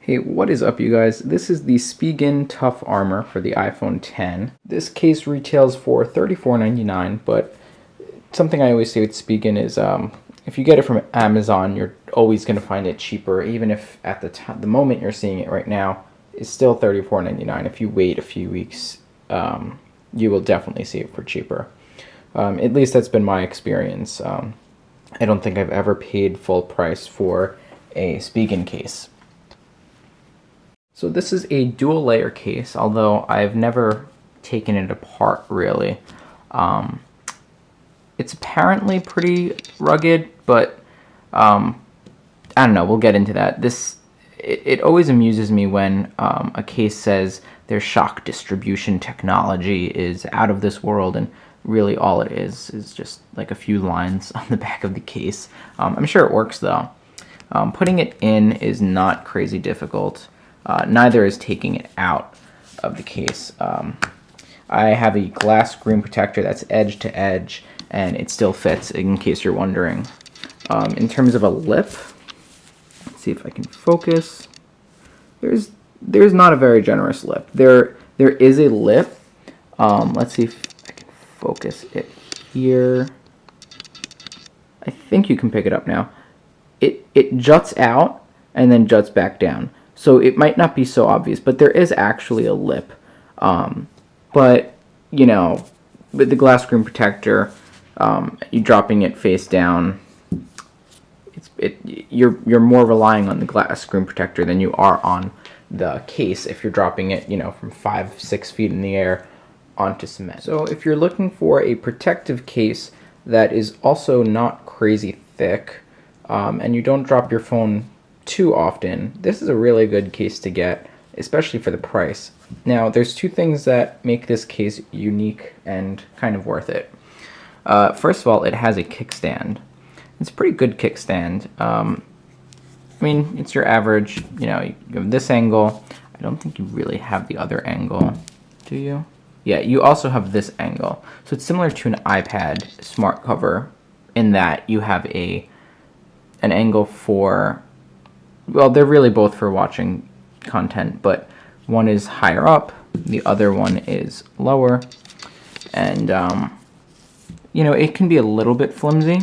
Hey, what is up, you guys? This is the Spigen Tough Armor for the iPhone X. This case retails for $34.99, but something I always say with Spigen is if you get it from Amazon, you're always going to find it cheaper, even if at the moment you're seeing it right now, it's still $34.99. If you wait a few weeks, you will definitely see it for cheaper. At least that's been my experience. I don't think I've ever paid full price for a Spigen case. So this is a dual layer case, although I've never taken it apart really. It's apparently pretty rugged, but I don't know, we'll get into that. It always amuses me when a case says their shock distribution technology is out of this world, and really all it is just like a few lines on the back of the case. I'm sure it works though. Putting it in is not crazy difficult. Neither is taking it out of the case. I have a glass screen protector that's edge to edge, and it still fits, in case you're wondering. In terms of a lip, let's see if I can focus. There's not a very generous lip. There is a lip. Let's see if I can focus it here. I think you can pick it up now. It juts out and then juts back down. So it might not be so obvious, but there is actually a lip. But, you know, with the glass screen protector, you dropping it face down, you're more relying on the glass screen protector than you are on the case if you're dropping it, you know, from 5-6 feet in the air onto cement. So if you're looking for a protective case that is also not crazy thick, and you don't drop your phone too often, this is a really good case to get, especially for the price. Now, there's two things that make this case unique and kind of worth it. First of all, it has a kickstand. It's a pretty good kickstand. I mean, it's your average, you know, you have this angle. I don't think you really have the other angle, do you? Yeah, you also have this angle. So it's similar to an iPad smart cover in that you have an angle for, well, they're really both for watching content, but one is higher up, the other one is lower, and you know, it can be a little bit flimsy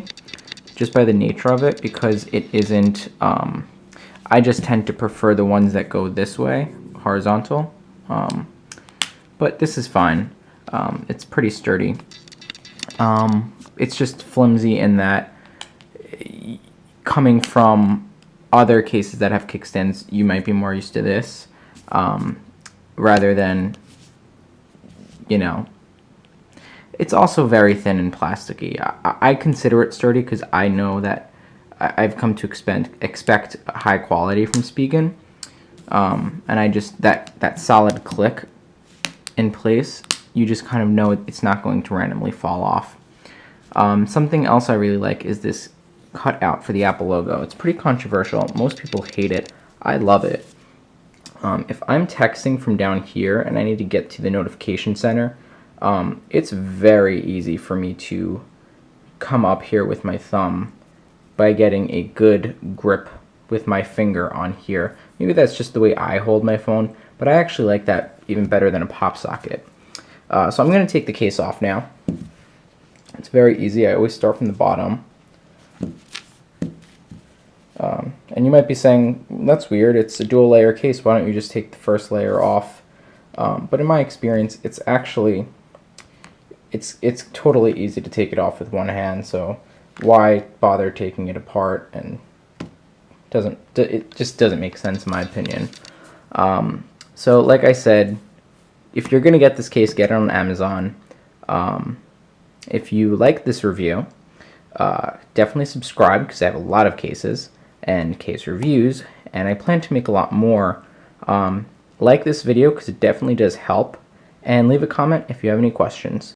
just by the nature of it, because it isn't, I just tend to prefer the ones that go this way, horizontal, but this is fine. It's pretty sturdy. It's just flimsy in that, coming from other cases that have kickstands, you might be more used to this, rather than, you know, it's also very thin and plasticky. I consider it sturdy because I know that I've come to expect high quality from Spigen, and I just, that solid click in place, you just kind of know it's not going to randomly fall off. Something else I really like is this cutout for the Apple logo. It's pretty controversial. Most people hate it. I love it. If I'm texting from down here and I need to get to the notification center, it's very easy for me to come up here with my thumb by getting a good grip with my finger on here. Maybe that's just the way I hold my phone, but I actually like that even better than a pop socket. So I'm going to take the case off now. It's very easy. I always start from the bottom. And you might be saying, that's weird, it's a dual layer case, why don't you just take the first layer off? But in my experience, it's actually, it's totally easy to take it off with one hand, so why bother taking it apart? And it just doesn't make sense in my opinion. So like I said, if you're going to get this case, get it on Amazon. If you like this review, definitely subscribe, because I have a lot of cases and case reviews, and I plan to make a lot more. Like this video because it definitely does help, and leave a comment if you have any questions.